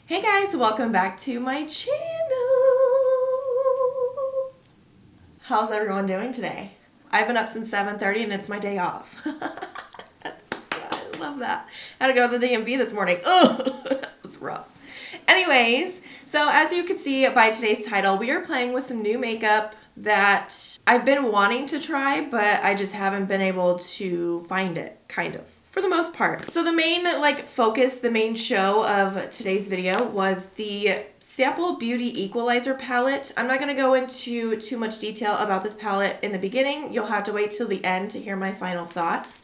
Hey guys, welcome back to my channel. How's everyone doing today? I've been up since 7:30 and it's my day off. I love that. I had to go to the DMV this morning. Ugh, it was rough. Anyways, so as you can see by today's title, we are playing with some new makeup that I've been wanting to try, but I just haven't been able to find it, kind of, for the most part. So the main focus, the main show of today's video was the Sample Beauty Equalizer palette. I'm not going to go into too much detail about this palette in the beginning. You'll have to wait till the end to hear my final thoughts.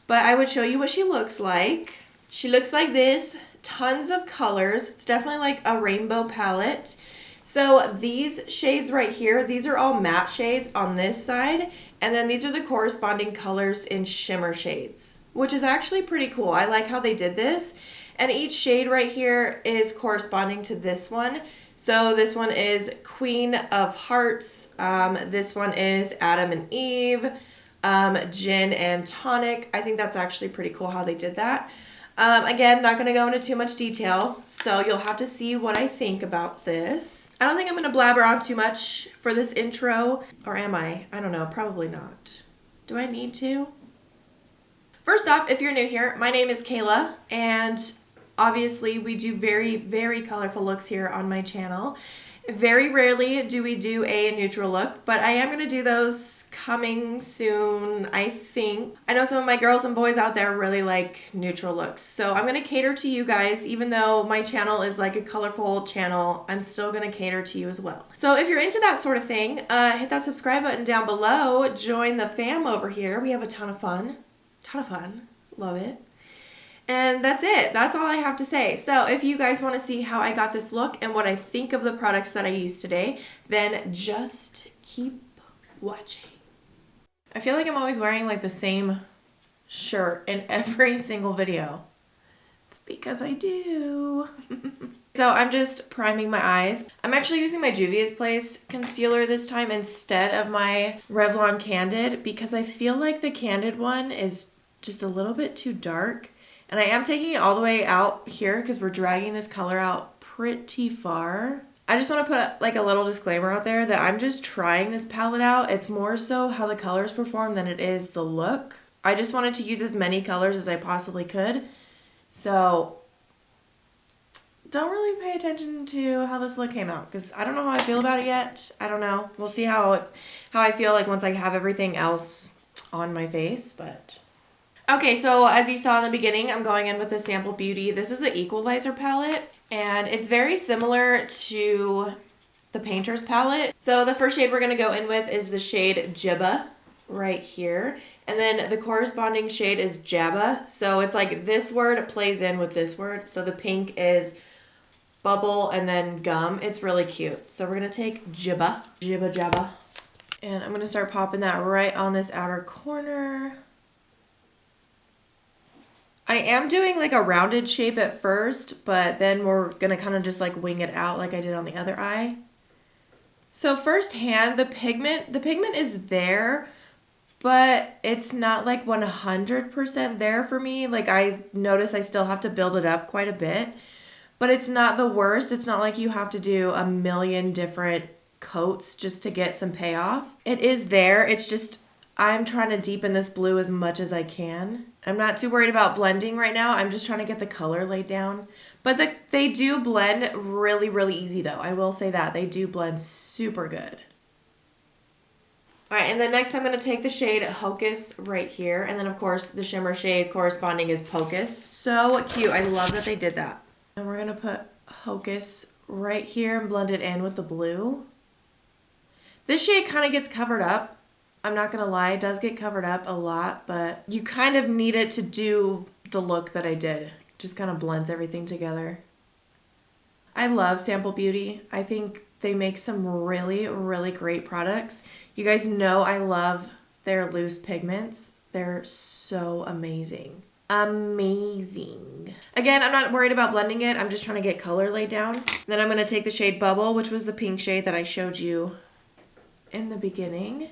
But I would show you what she looks like. She looks like this. Tons of colors. It's definitely like a rainbow palette. So these shades right here, these are all matte shades on this side. And then these are the corresponding colors in shimmer shades, which is actually pretty cool. I like how they did this. And each shade right here is corresponding to this one. So this one is Queen of Hearts. This one is Adam and Eve. Gin and Tonic. I think that's actually pretty cool how they did that. Again, not going to go into too much detail, so you'll have to see what I think about this. I don't think I'm going to blabber on too much for this intro, or am I? I don't know, probably not. Do I need to? First off, if you're new here, my name is Kayla, and obviously we do very, very colorful looks here on my channel. Very rarely do we do a neutral look, but I am going to do those coming soon, I think. I know some of my girls and boys out there really like neutral looks, so I'm going to cater to you guys. Even though my channel is like a colorful channel, I'm still going to cater to you as well. So if you're into that sort of thing, hit that subscribe button down below. Join the fam over here. We have a ton of fun. Love it. And that's it. That's all I have to say. So if you guys want to see how I got this look and what I think of the products that I used today, then just keep watching. I feel like I'm always wearing like the same shirt in every single video. It's because I do. So I'm just priming my eyes. I'm actually using my Juvias Place concealer this time instead of my Revlon Candid because I feel like the Candid one is just a little bit too dark. And I am taking it all the way out here because we're dragging this color out pretty far. I just want to put like a little disclaimer out there that I'm just trying this palette out. It's more so how the colors perform than it is the look. I just wanted to use as many colors as I possibly could. So don't really pay attention to how this look came out because I don't know how I feel about it yet. I don't know. We'll see how I feel like once I have everything else on my face, but... Okay, so as you saw in the beginning, I'm going in with the Sample Beauty. This is an equalizer palette, and it's very similar to the Painter's palette. So the first shade we're going to go in with is the shade Jibba right here. And then the corresponding shade is Jabba. So it's like this word plays in with this word. So the pink is bubble and then gum. It's really cute. So we're going to take Jibba. And I'm going to start popping that right on this outer corner. I am doing like a rounded shape at first, but then we're going to kind of just like wing it out like I did on the other eye. So firsthand, the pigment is there, but it's not like 100% there for me. Like I notice I still have to build it up quite a bit, but it's not the worst. It's not like you have to do a million different coats just to get some payoff. It is there. It's just I'm trying to deepen this blue as much as I can. I'm not too worried about blending right now. I'm just trying to get the color laid down. But they do blend really, really easy though. I will say that. They do blend super good. Alright, and then next I'm going to take the shade Hocus right here. And then of course the shimmer shade corresponding is Pocus. So cute. I love that they did that. And we're going to put Hocus right here and blend it in with the blue. This shade kind of gets covered up. I'm not going to lie, it does get covered up a lot, but you kind of need it to do the look that I did. It just kind of blends everything together. I love Sample Beauty. I think they make some really, really great products. You guys know I love their loose pigments. They're so amazing. Amazing. Again, I'm not worried about blending it. I'm just trying to get color laid down. Then I'm going to take the shade Bubble, which was the pink shade that I showed you in the beginning.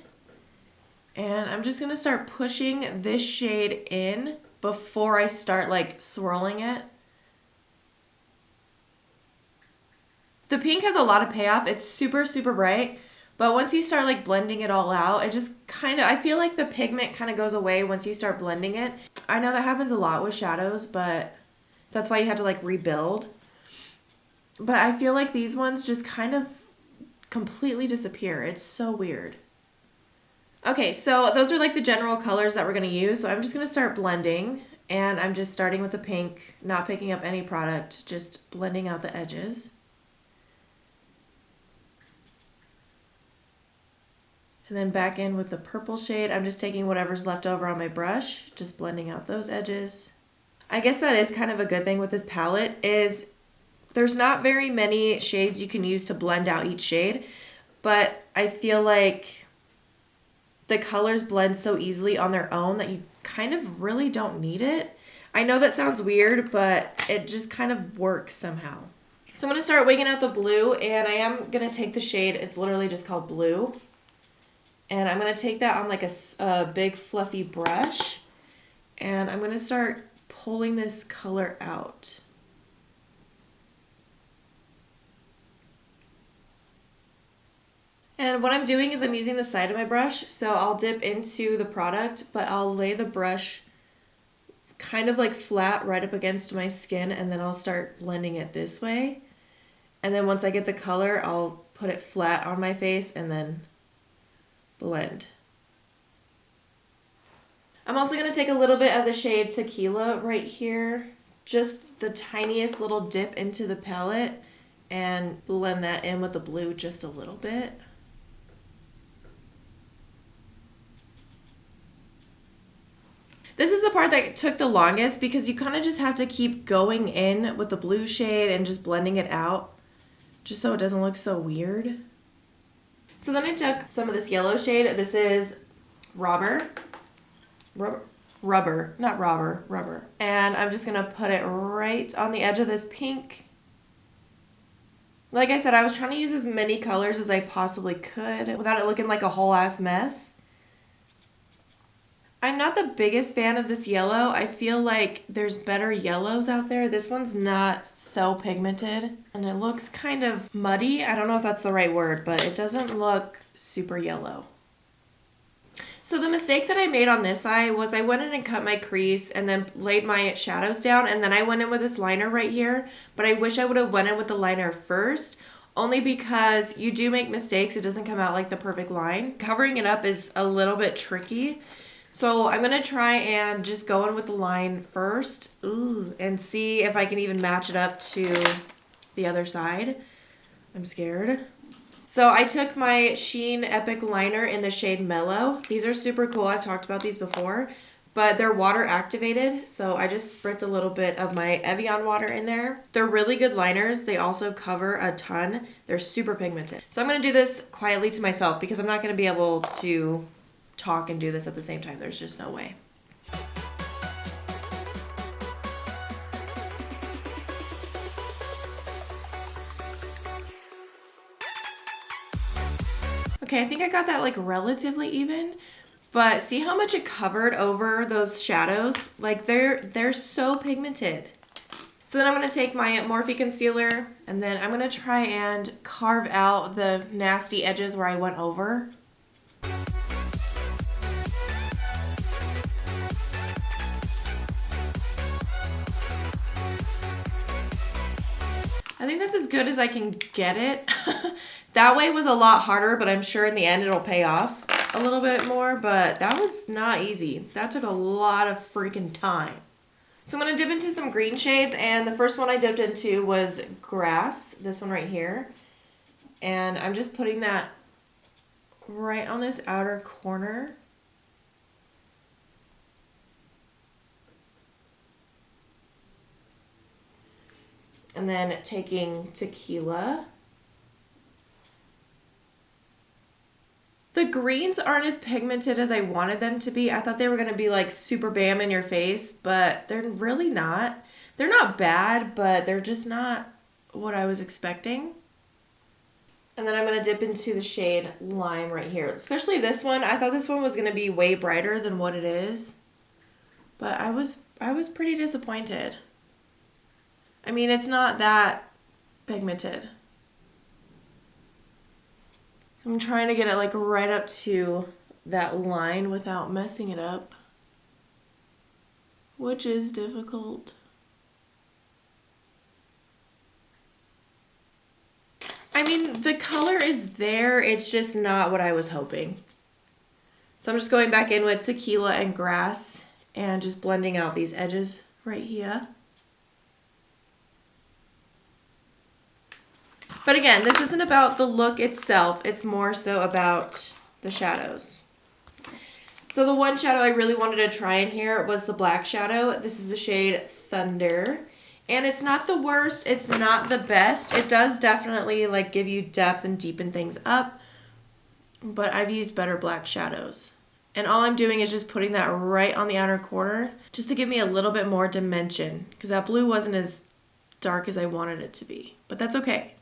And I'm just going to start pushing this shade in before I start like swirling it. The pink has a lot of payoff. It's super, super bright. But once you start like blending it all out, it just kind of, I feel like the pigment kind of goes away once you start blending it. I know that happens a lot with shadows, but that's why you have to like rebuild. But I feel like these ones just kind of completely disappear. It's so weird. Okay, so those are like the general colors that we're going to use. So I'm just going to start blending. And I'm just starting with the pink, not picking up any product, just blending out the edges. And then back in with the purple shade. I'm just taking whatever's left over on my brush, just blending out those edges. I guess that is kind of a good thing with this palette is there's not very many shades you can use to blend out each shade, but I feel like the colors blend so easily on their own that you kind of really don't need it. I know that sounds weird, but it just kind of works somehow. So I'm going to start wigging out the blue, and I am going to take the shade, it's literally just called Blue. And I'm going to take that on like a big fluffy brush, and I'm going to start pulling this color out. And what I'm doing is I'm using the side of my brush, so I'll dip into the product, but I'll lay the brush kind of like flat right up against my skin, and then I'll start blending it this way. And then once I get the color, I'll put it flat on my face and then blend. I'm also going to take a little bit of the shade Tequila right here, just the tiniest little dip into the palette, and blend that in with the blue just a little bit. This is the part that took the longest because you kind of just have to keep going in with the blue shade and just blending it out just so it doesn't look so weird. So then I took some of this yellow shade. This is rubber. And I'm just going to put it right on the edge of this pink. Like I said, I was trying to use as many colors as I possibly could without it looking like a whole ass mess. I'm not the biggest fan of this yellow. I feel like there's better yellows out there. This one's not so pigmented and it looks kind of muddy. I don't know if that's the right word, but it doesn't look super yellow. So the mistake that I made on this eye was I went in and cut my crease and then laid my shadows down, and then I went in with this liner right here, but I wish I would have went in with the liner first, only because you do make mistakes. It doesn't come out like the perfect line. Covering it up is a little bit tricky. So I'm going to try and just go in with the line first and see if I can even match it up to the other side. I'm scared. So I took my Sheen Epic Liner in the shade Mellow. These are super cool. I've talked about these before, but they're water activated. So I just spritz a little bit of my Evian water in there. They're really good liners. They also cover a ton. They're super pigmented. So I'm going to do this quietly to myself because I'm not going to be able to talk and do this at the same time. There's just no way. Okay, I think I got that like relatively even, but see how much it covered over those shadows? Like they're so pigmented. So then I'm going to take my Morphe concealer and then I'm going to try and carve out the nasty edges where I went over. I think that's as good as I can get it. That way was a lot harder, but I'm sure in the end it'll pay off a little bit more, but that was not easy. That took a lot of freaking time. So I'm going to dip into some green shades, and the first one I dipped into was Grass, this one right here. And I'm just putting that right on this outer corner. And then taking Tequila. The greens aren't as pigmented as I wanted them to be. I thought they were going to be like super bam in your face, but they're really not. They're not bad, but they're just not what I was expecting. And then I'm going to dip into the shade Lime right here. Especially this one. I thought this one was going to be way brighter than what it is. But I was pretty disappointed. I mean, it's not that pigmented. I'm trying to get it like right up to that line without messing it up, which is difficult. I mean, the color is there, it's just not what I was hoping. So I'm just going back in with tequila and grass and just blending out these edges right here. But again, this isn't about the look itself, it's more so about the shadows. So the one shadow I really wanted to try in here was the black shadow. This is the shade Thunder. And it's not the worst, it's not the best. It does definitely like give you depth and deepen things up. But I've used better black shadows. And all I'm doing is just putting that right on the outer corner just to give me a little bit more dimension. Because that blue wasn't as dark as I wanted it to be. But that's okay.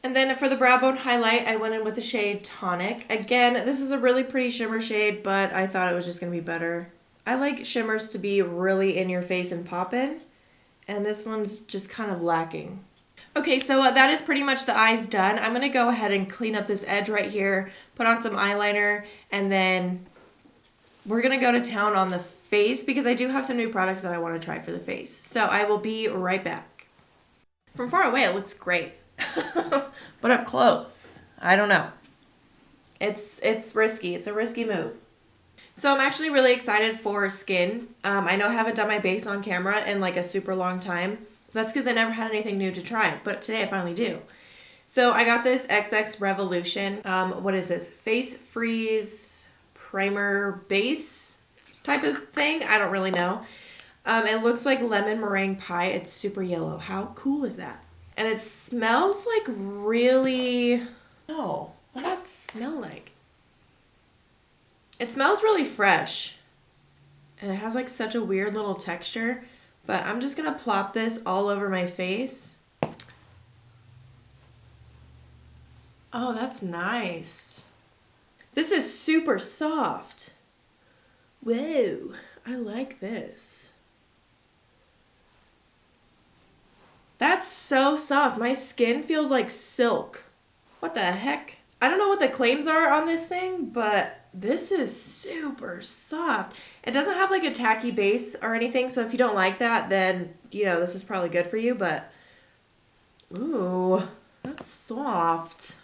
And then for the brow bone highlight, I went in with the shade Tonic. Again, this is a really pretty shimmer shade, but I thought it was just going to be better. I like shimmers to be really in your face and poppin', and this one's just kind of lacking. Okay, so that is pretty much the eyes done. I'm going to go ahead and clean up this edge right here, put on some eyeliner, and then we're going to go to town on the face because I do have some new products that I want to try for the face. So I will be right back. From far away, it looks great. But up close, I don't know. It's risky. It's a risky move. So I'm actually really excited for skin. I know I haven't done my base on camera in like a super long time. That's because I never had anything new to try, but today I finally do. So I got this XX Revolution. What is this? Face Freeze Primer Base type of thing. I don't really know. It looks like lemon meringue pie. It's super yellow. How cool is that? And it smells like really... Oh, what does that smell like? It smells really fresh. And it has like such a weird little texture. But I'm just going to plop this all over my face. Oh, that's nice. This is super soft. Whoa, I like this. That's so soft. My skin feels like silk. What the heck? I don't know what the claims are on this thing, but this is super soft. It doesn't have like a tacky base or anything, so if you don't like that, then, you know, this is probably good for you, but ooh, that's soft.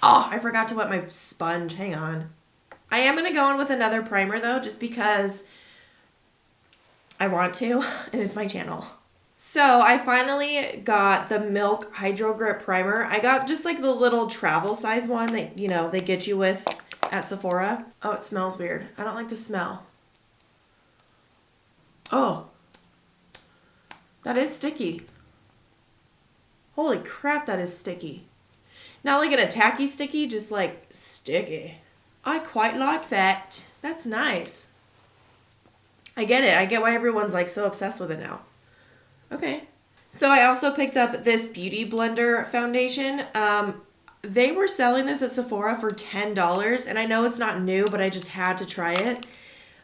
Oh, I forgot to wet my sponge. Hang on. I am going to go in with another primer, though, just because I want to, and it's my channel. So I finally got the Milk Hydro Grip Primer. I got just like the little travel size one that, you know, they get you with at Sephora. Oh, it smells weird. I don't like the smell. Oh, that is sticky. Holy crap, that is sticky. Not like in a tacky sticky, just like sticky. I quite like that. That's nice. I get it. I get why everyone's like so obsessed with it now. Okay. So I also picked up this Beauty Blender foundation. They were selling this at Sephora for $10, and I know it's not new, but I just had to try it.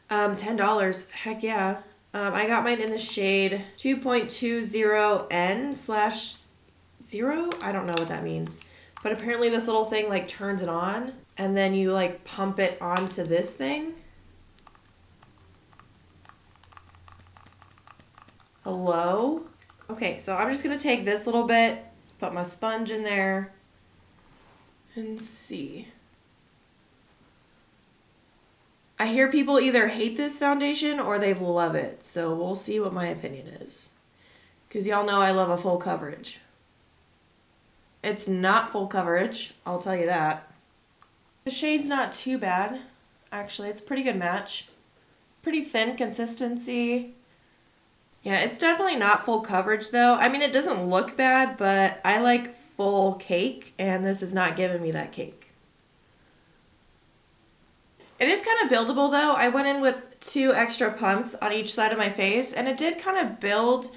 $10, heck yeah. I got mine in the shade 2.20N/0. I don't know what that means. But apparently this little thing like turns it on, and then you like pump it onto this thing. Hello? Okay, so I'm just going to take this little bit, put my sponge in there, and see. I hear people either hate this foundation or they love it, so we'll see what my opinion is. Because y'all know I love a full coverage. It's not full coverage, I'll tell you that. The shade's not too bad, actually. It's a pretty good match. Pretty thin consistency. Yeah, it's definitely not full coverage though. I mean, it doesn't look bad, but I like full cake, and this is not giving me that cake. It is kind of buildable though. I went in with 2 extra pumps on each side of my face, and it did kind of build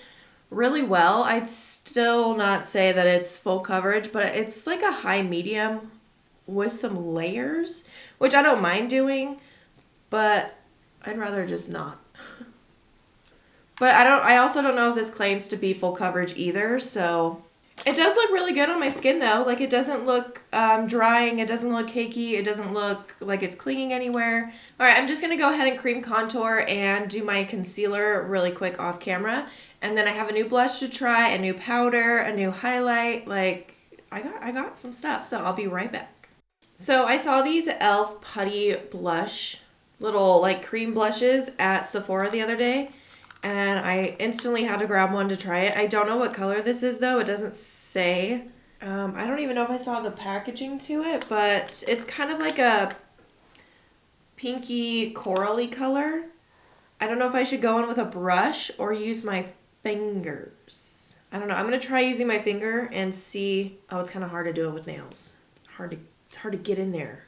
really well. I'd still not say that it's full coverage, but it's like a high medium with some layers, which I don't mind doing, but I'd rather just not. But I also don't know if this claims to be full coverage either, so. It does look really good on my skin though. Like it doesn't look drying, it doesn't look cakey, it doesn't look like it's clinging anywhere. All right, I'm just gonna go ahead and cream contour and do my concealer really quick off camera. And then I have a new blush to try, a new powder, a new highlight. Like I got some stuff, so I'll be right back. So I saw these e.l.f. putty blush, little like cream blushes at Sephora the other day. And I instantly had to grab one to try it. I don't know what color this is though. It doesn't say. I don't even know if I saw the packaging to it, but it's kind of like a pinky corally color. I don't know if I should go in with a brush or use my fingers. I don't know. I'm going to try using my finger and see. Oh, it's kind of hard to do it with nails. It's hard to get in there.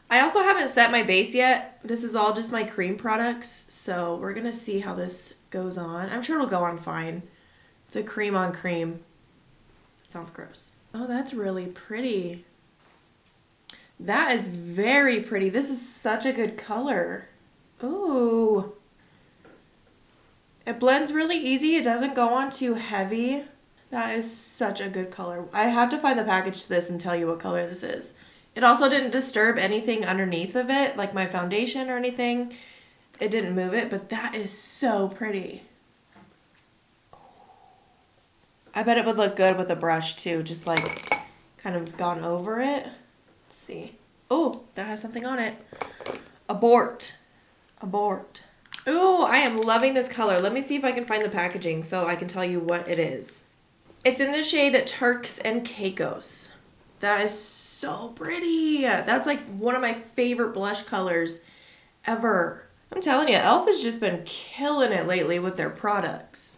I also haven't set my base yet. This is all just my cream products, so we're going to see how this goes on. I'm sure it'll go on fine. It's a cream on cream. That sounds gross. Oh, that's really pretty. That is very pretty. This is such a good color. Ooh. It blends really easy. It doesn't go on too heavy. That is such a good color. I have to find the package to this and tell you what color this is. It also didn't disturb anything underneath of it, like my foundation or anything. It didn't move it, but that is so pretty. I bet it would look good with a brush too, just like kind of gone over it. Let's see. Oh, that has something on it. Abort. Abort. Ooh, I am loving this color. Let me see if I can find the packaging so I can tell you what it is. It's in the shade Turks and Caicos. That is so pretty. That's like one of my favorite blush colors ever. I'm telling you, e.l.f. has just been killing it lately with their products.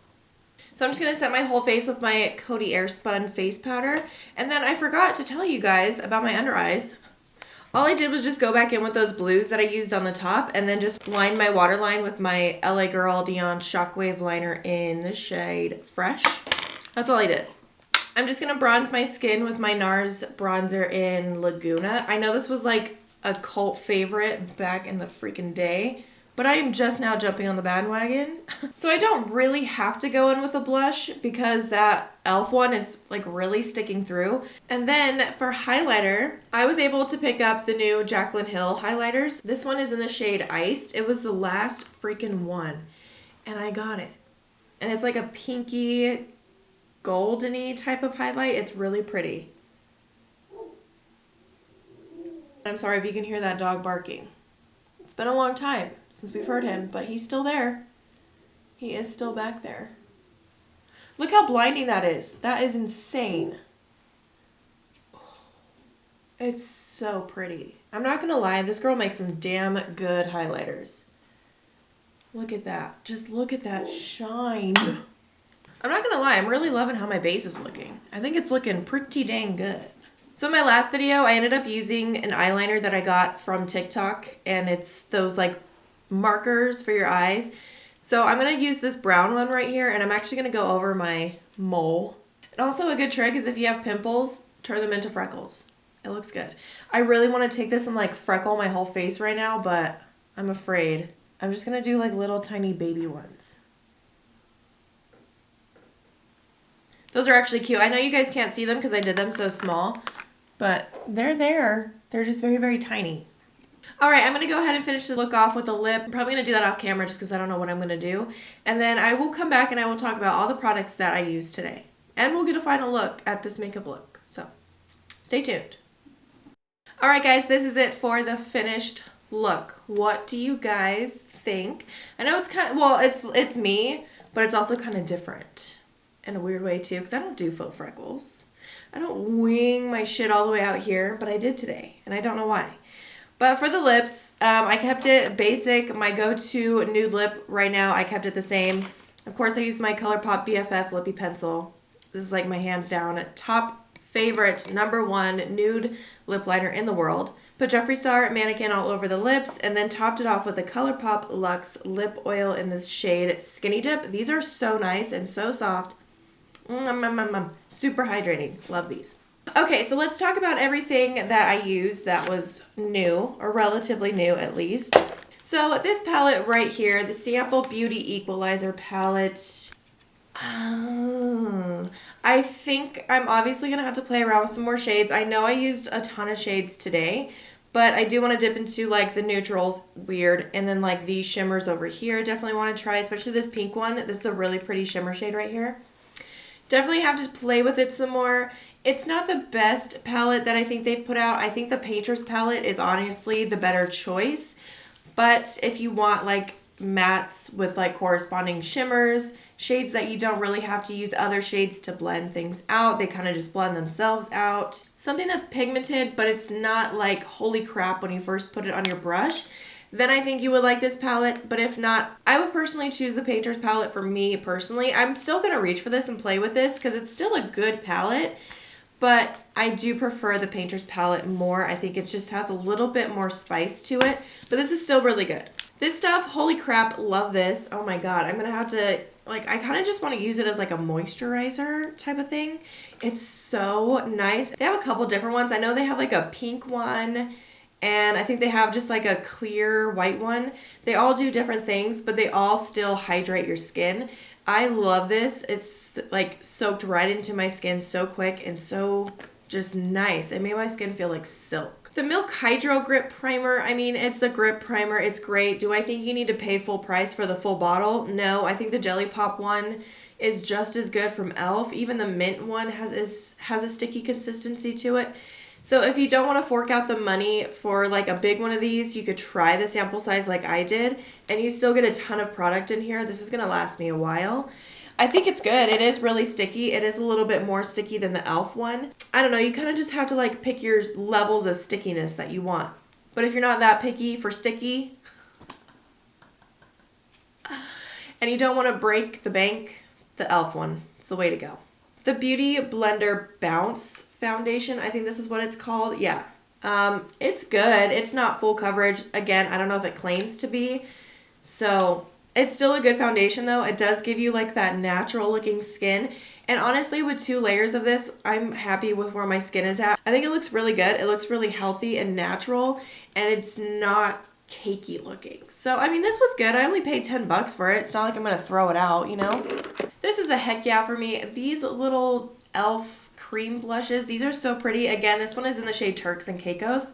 So I'm just going to set my whole face with my Coty Airspun face powder. And then I forgot to tell you guys about my under eyes. All I did was just go back in with those blues that I used on the top and then just line my waterline with my LA Girl Dion Shockwave liner in the shade Fresh. That's all I did. I'm just going to bronze my skin with my Nars bronzer in Laguna. I know this was like a cult favorite back in the freaking day, but I am just now jumping on the bandwagon. So I don't really have to go in with a blush because that e.l.f. one is like really sticking through. And then for highlighter, I was able to pick up the new Jaclyn Hill highlighters. This one is in the shade Iced. It was the last freaking one and I got it. And it's like a pinky goldeny type of highlight. It's really pretty. I'm sorry if you can hear that dog barking. It's been a long time since we've heard him, but he's still there. He is still back there. Look how blinding that is. That is insane. It's so pretty. I'm not gonna lie, this girl makes some damn good highlighters. Look at that. Just look at that shine. I'm not gonna lie, I'm really loving how my base is looking. I think it's looking pretty dang good. So in my last video, I ended up using an eyeliner that I got from TikTok, and it's those like markers for your eyes. So I'm gonna use this brown one right here, and I'm actually gonna go over my mole. And also a good trick is if you have pimples, turn them into freckles. It looks good. I really wanna take this and like freckle my whole face right now, but I'm afraid. I'm just gonna do like little tiny baby ones. Those are actually cute. I know you guys can't see them because I did them so small, but they're there. They're just very, very tiny. All right, I'm going to go ahead and finish the look off with a lip. I'm probably going to do that off camera just because I don't know what I'm going to do. And then I will come back and I will talk about all the products that I used today. And we'll get a final look at this makeup look. So stay tuned. All right, guys, this is it for the finished look. What do you guys think? I know it's kind of, well, it's me, but it's also kind of different. In a weird way too, because I don't do faux freckles. I don't wing my shit all the way out here, but I did today, and I don't know why. But for the lips, I kept it basic. My go-to nude lip right now, I kept it the same. Of course, I used my Colourpop BFF Lippie Pencil. This is like my hands down top favorite, #1 nude lip liner in the world. Put Jeffree Star Mannequin all over the lips, and then topped it off with a Colourpop Luxe Lip Oil in the shade Skinny Dip. These are so nice and so soft. Super hydrating. Love these. Okay, so let's talk about everything that I used that was new, or relatively new at least. So this palette right here, the Sample Beauty Equalizer palette, I think I'm obviously going to have to play around with some more shades. I know I used a ton of shades today, but I do want to dip into like the neutrals, weird, and then like these shimmers over here, definitely want to try, especially this pink one. This is a really pretty shimmer shade right here. Definitely have to play with it some more. It's not the best palette that I think they've put out. I think the Painter's palette is honestly the better choice. But if you want like mattes with like corresponding shimmers, shades that you don't really have to use other shades to blend things out, they kind of just blend themselves out. Something that's pigmented, but it's not like holy crap when you first put it on your brush, then I think you would like this palette. But if not, I would personally choose the Painter's palette for me personally. I'm still going to reach for this and play with this because it's still a good palette, but I do prefer the Painter's palette more. I think it just has a little bit more spice to it, but this is still really good. This stuff, holy crap, love this. Oh my god, I'm going to have to, like, I kind of just want to use it as like a moisturizer type of thing. It's so nice. They have a couple different ones. I know they have like a pink one, and I think they have just like a clear white one. They all do different things, but they all still hydrate your skin. I love this. It's like soaked right into my skin so quick and so just nice. It made my skin feel like silk. The Milk Hydro Grip Primer, I mean, it's a grip primer. It's great. Do I think you need to pay full price for the full bottle? No. I think the Jelly Pop one is just as good from e.l.f. Even the mint one has a sticky consistency to it. So if you don't want to fork out the money for like a big one of these, you could try the sample size like I did, and you still get a ton of product in here. This is going to last me a while. I think it's good. It is really sticky. It is a little bit more sticky than the e.l.f. one. I don't know. You kind of just have to like pick your levels of stickiness that you want. But if you're not that picky for sticky and you don't want to break the bank, the e.l.f. one is the way to go. The Beauty Blender Bounce Foundation, I think this is what it's called. Yeah. It's good. It's not full coverage. Again, I don't know if it claims to be. So it's still a good foundation though. It does give you like that natural looking skin. And honestly, with 2 layers of this, I'm happy with where my skin is at. I think it looks really good. It looks really healthy and natural, and it's not cakey looking. So, I mean, this was good. I only paid 10 bucks for it. It's not like I'm going to throw it out, you know? This is a heck yeah for me. These little e.l.f. cream blushes, these are so pretty. Again, this one is in the shade Turks and Caicos.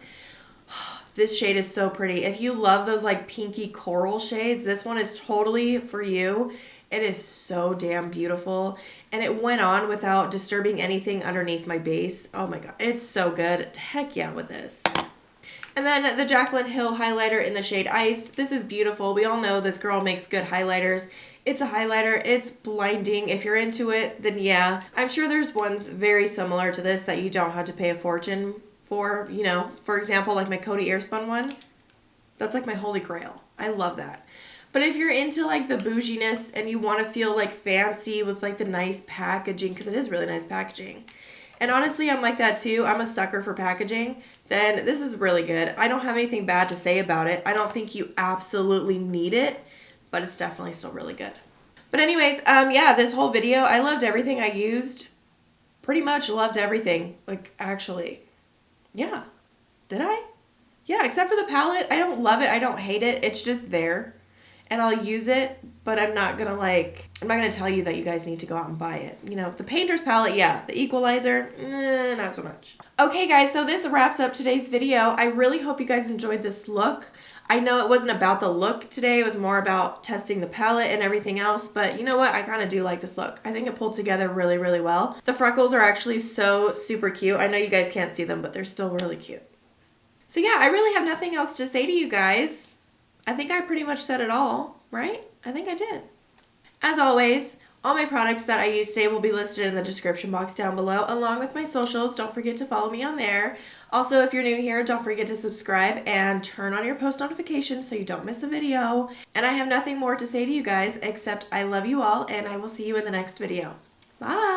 This shade is so pretty. If you love those like pinky coral shades, this one is totally for you. It is so damn beautiful. And it went on without disturbing anything underneath my base. Oh my god, it's so good. Heck yeah with this. And then the Jaclyn Hill highlighter in the shade Iced. This is beautiful. We all know this girl makes good highlighters. It's a highlighter. It's blinding. If you're into it, then yeah. I'm sure there's ones very similar to this that you don't have to pay a fortune for, you know. For example, like my Coty airspun one. That's like my holy grail. I love that. But if you're into like the bouginess and you want to feel like fancy with like the nice packaging, because it is really nice packaging. And honestly, I'm like that too. I'm a sucker for packaging. Then this is really good. I don't have anything bad to say about it. I don't think you absolutely need it, but it's definitely still really good. But anyways, yeah, this whole video, I loved everything I used. Pretty much loved everything. Like, actually, yeah. Did I? Yeah, except for the palette. I don't love it. I don't hate it. It's just there. And I'll use it, but I'm not gonna tell you that you guys need to go out and buy it. You know, the Painter's palette, yeah. The equalizer, not so much. Okay, guys, so this wraps up today's video. I really hope you guys enjoyed this look. I know it wasn't about the look today. It was more about testing the palette and everything else, but you know what? I kind of do like this look. I think it pulled together really, really well. The freckles are actually so super cute. I know you guys can't see them, but they're still really cute. So yeah, I really have nothing else to say to you guys. I think I pretty much said it all, right? I think I did. As always, all my products that I use today will be listed in the description box down below, along with my socials. Don't forget to follow me on there. Also, if you're new here, don't forget to subscribe and turn on your post notifications so you don't miss a video. And I have nothing more to say to you guys except I love you all, and I will see you in the next video. Bye!